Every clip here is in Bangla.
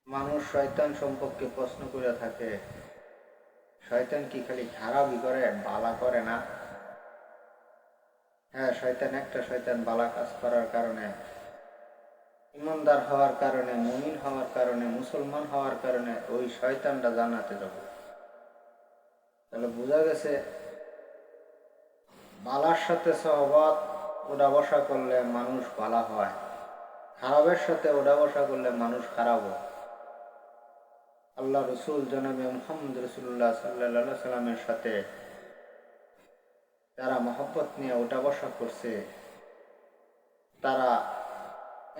মানুষ শয়তান সম্পর্কে প্রশ্ন করে থাকে, শয়তান কি খালি খারাপই করে, বালা করে না? হ্যাঁ, শয়তান বালা কাজ করার কারণে, ইমানদার হওয়ার কারণে, মুমিন হওয়ার কারণে, মুসলমান হওয়ার কারণে ওই শয়তানটা জান্নাতে যাবে। তাহলে বোঝা গেছে বালার সাথে সহবত ওঠা বসা করলে মানুষ বালা হয়, খারাপের সাথে ওঠা বসা করলে মানুষ খারাপ হয়। আল্লাহ রসুল জনাবে মুহাম্মদ রসুল্লাহ সাল্লাহ সাল্লামের সাথে যারা মহব্বত নিয়ে ওঠা বসা করছে, তারা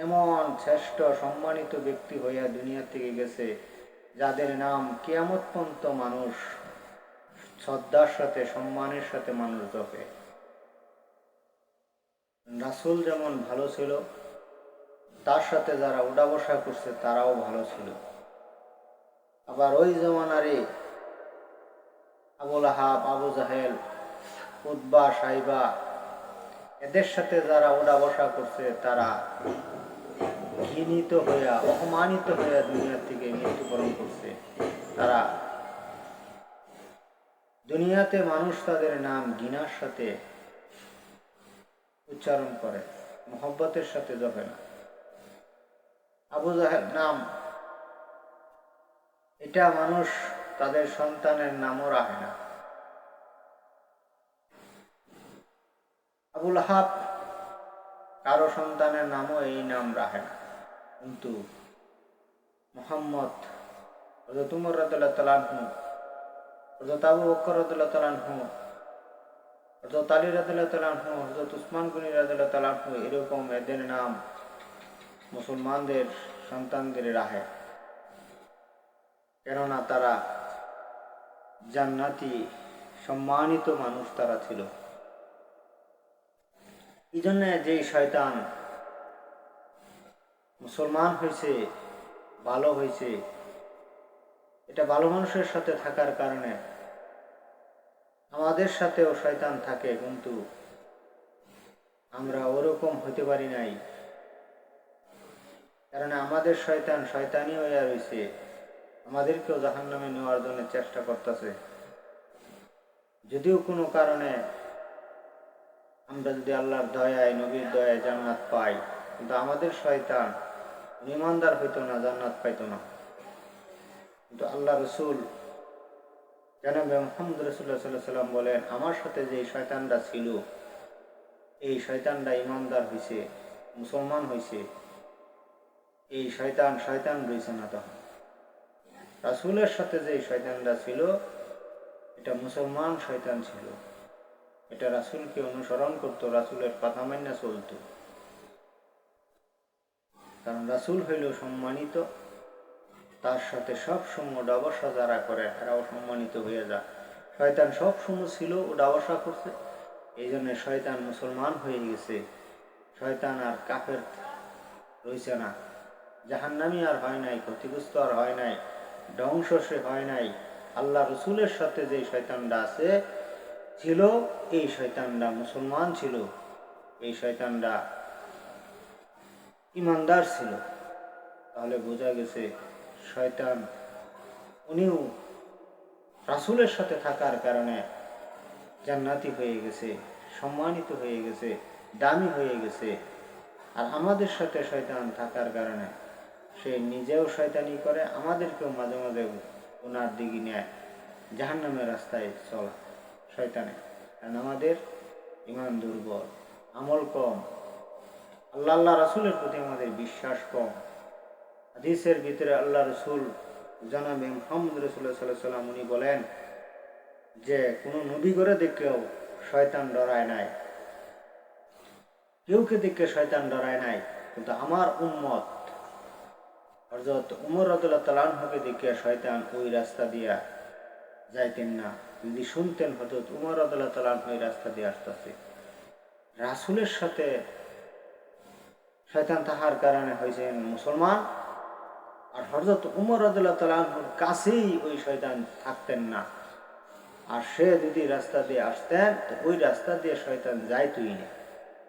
এমন শ্রেষ্ঠ সম্মানিত ব্যক্তি হইয়া দুনিয়া থেকে গেছে, যাদের নাম কিয়ামত পর্যন্ত মানুষ শ্রদ্ধার সাথে, সম্মানের সাথে মানুষ জপে। রাসূল যেমন ভালো ছিল, তার সাথে যারা ওঠা বসা করছে তারাও ভালো ছিল। আবার ওই জমানারে আবু লাহাব, আবু জাহেল, উতবা, সাইবা, এদের সাথে যারা ওঠা বসা করছে তারা ঘৃণিত হইয়া, অপমানিত হইয়া দুনিয়া থেকে মৃত্যুবরণ করছে। তারা দুনিয়াতে মানুষ তাদের নাম ঘৃণার সাথে উচ্চারণ করে, মহব্বতের সাথে জপে না। আবু জাহেল নাম, এটা মানুষ তাদের সন্তানের নামও রাখে না। আবু লাহাব কারো সন্তানের নামও এই নাম রাখে না। কিন্তু মুহাম্মদ, হযরত উমর রাদিয়াল্লাহু তাআলা আনহু, হযরত আবু বকর রাদিয়াল্লাহু তাআলা আনহু, হযরত আলী রাদিয়াল্লাহু তাআলা আনহু, হযরত উসমান গনি রাদিয়াল্লাহু তাআলা আনহু, এরকম এদের নাম মুসলমানদের সন্তানদের রাখে। কেননা তারা জান্নাতি সম্মানিত মানুষ তারা ছিল। এই জন্য যে শয়তান মুসলমান হয়েছে, ভালো হয়েছে, এটা ভালো মানুষের সাথে থাকার কারণে আমাদের সাথেও শয়তান থাকে, কিন্তু আমরা ওরকম হতে পারি নাই। কারণ আমাদের শয়তান শয়তানি হইয়া রয়েছে, আমাদেরকেও জাহান্নামে নেওয়ার জন্য চেষ্টা করতেছে। যদিও কোনো কারণে আমরা যদি আল্লাহর দয়ায়, নবীর দয়ায় জান্নাত পাই, কিন্তু আমাদের শয়তান ইমানদার হইতো না, জান্নাত পাইতো না। কিন্তু আল্লাহ রসুল জনাবে মুহাম্মদ রাসূলুল্লাহ সাল্লাল্লাহু আলাইহি ওয়াসাল্লাম বলেন, আমার সাথে যে শয়তানটা ছিল, এই শয়তানটা ইমানদার হয়েছে, মুসলমান হয়েছে। এই শয়তান রয়েছে না তখন। রাসূলের সাথে যে শয়তানটা ছিল, এটা মুসলমান শয়তান ছিল। এটা রাসূলকে অনুসরণ করত, রাসূলের কথা মাইনা চলত। কারণ রাসূল হইল সম্মানিত, তার সাথে সবসময় ওঠা বসা যারা করে এরাও সম্মানিত হয়ে যায়। শয়তান সবসময় ছিল, ওঠা বসা করছে, এই জন্য শয়তান মুসলমান হয়ে গেছে। শয়তান আর কাফের রয়েছে না, জাহান্নামী আর হয় নাই, ক্ষতিগ্রস্ত আর হয় নাই, ধ্বংস সে হয় নাই। আল্লাহ রসুলের সাথে যে শয়তানটা আছে ছিল, এই শয়তানটা মুসলমান ছিল, এই শয়তানটা ইমানদার ছিল। তাহলে বোঝা গেছে শয়তান উনিও রাসূলের সাথে থাকার কারণে জান্নাতি হয়ে গেছে, সম্মানিত হয়ে গেছে, দামি হয়ে গেছে। আর আমাদের সাথে শয়তান থাকার কারণে সে নিজেও শয়তানি করে, আমাদেরকেও মাঝে মাঝে ওনার দিকে নেয়, জাহান্নামের রাস্তায় চলা শয়তানে। কারণ আমাদের ঈমান দুর্বল, আমল কম, আল্লাহ রাসূলের প্রতি আমাদের বিশ্বাস কম। হাদিসের ভিতরে আল্লাহ রসুল জনাবে মুহাম্মদ রাসূলুল্লাহ সাল্লাল্লাহু আলাইহি ওয়াসাল্লাম উনি বলেন যে কোনো নবী করে দেখেও শয়তান ডরায় নাই, কেউকে দেখে শয়তান ডরায় নাই। কিন্তু আমার উম্মত হযরত উমর রাদিয়াল্লাহু তাআলা আনহুকে দেখে শয়তান ওই রাস্তা দিয়া যাইতেন না। যদি শুনতেন হযরত উমর রাদিয়াল্লাহু তাআলা আনহু ওই রাস্তা দিয়ে আসতেছে, রাসূলের সাথে শয়তান থাকার কারণে হয়েছেন মুসলমান। আর হযরত উমর রাদিয়াল্লাহু তাআলা আনহুর কাছেই ওই শয়তান থাকতেন না। আর সে যদি রাস্তা দিয়ে আসতেন, তো ওই রাস্তা দিয়ে শয়তান যাইতই না।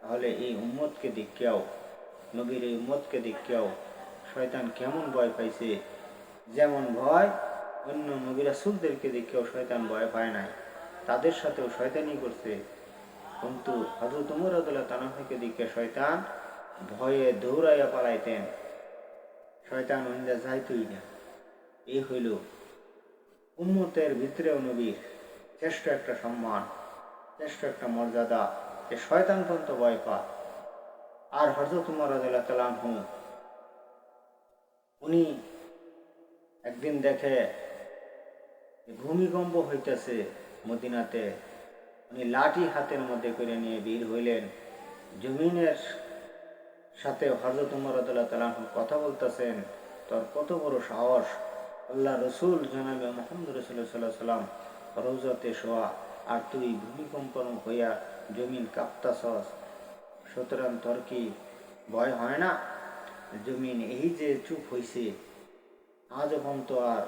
তাহলে এই উম্মতকে দেখেও, নবীর এই উম্মতকে দেখেও শয়তান কেমন ভয় পাইছে, যেমন ভয় অন্য নবী রাসূলদেরকে দেখেও শয়তান ভয় পায় নাই, তাদের সাথেও শয়তানি করছে, কিন্তু হযরত ওমর রাদিয়াল্লাহু তাআলা থেকে দেখে শয়তান ভয়ে দৌড়াইয়া পালাইতেন, শয়তান অন্যা যাইতই না। এই হইল উম্মতের ভিতরেও নবীর শ্রেষ্ঠ একটা সম্মান, শ্রেষ্ঠ একটা মর্যাদা, যে শয়তান পর্যন্ত ভয় পায়। আর হযরত ওমর রাদিয়াল্লাহু তাআলা আনহু উনি একদিন দেখে ভূমিকম্প হইতেছে মদিনাতে, উনি লাঠি হাতের মধ্যে করে নিয়ে বের হইলেন, জমিনের সাথে হযরত ওমর রাদিয়াল্লাহু তাআলা আনহু কথা বলতেছেন, তোর কত বড় সাহস, আল্লাহ রসুল জনাবে মুহাম্মদ রাসূলুল্লাহ সাল্লাল্লাহু আলাইহি ওয়াসাল্লাম রওজাতে শোয়া, আর তুই ভূমিকম্পন হইয়া জমিন কাঁপতাছস, সুতরাং তোর কি ভয় হয় না? জমিন এই যে চুপ হইছে, আজও পর্যন্ত আর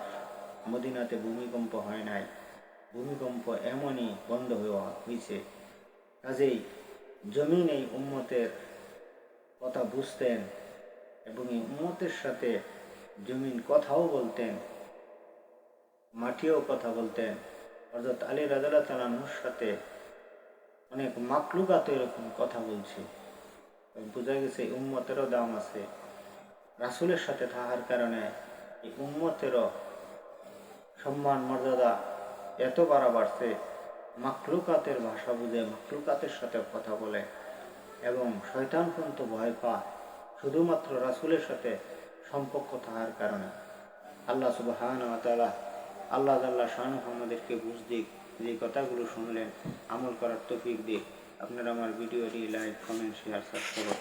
মদিনাতে ভূমিকম্প হয় নাই, ভূমিকম্প এমনই বন্ধ হয়েছে। কাজেই জমিন এই উম্মতের কথা বুঝতেন এবং এই উম্মতের সাথে জমিন কথাও বলতেন, মাটিও কথা বলতেন। হযরত আলী রাদিয়াল্লাহু তাআলা আনহুর সাথে অনেক মাকলুকাত এরকম কথা বলছে, বোঝা গেছে উম্মতেরও দাম আছে। রাসূলের সাথে থাকার কারণে এই উম্মতেরও সম্মান মর্যাদা এত বাড়ছে, মাকলুকাতের ভাষা বুঝে মাকলুকাতের সাথে কথা বলে এবং শয়তান পর্যন্ত ভয় পায়, শুধুমাত্র রাসূলের সাথে সম্পর্ক থাকার কারণে। আল্লাহ সুবহানাহু ওয়া তাআলা আল্লাহ জাল্লা শানুহু আমাদেরকে বুঝ দিক, যে কথাগুলো শুনলেন আমল করার তৌফিক দিক। আপনারা আমার ভিডিওটি লাইক, কমেন্ট, শেয়ার, সাবস্ক্রাইব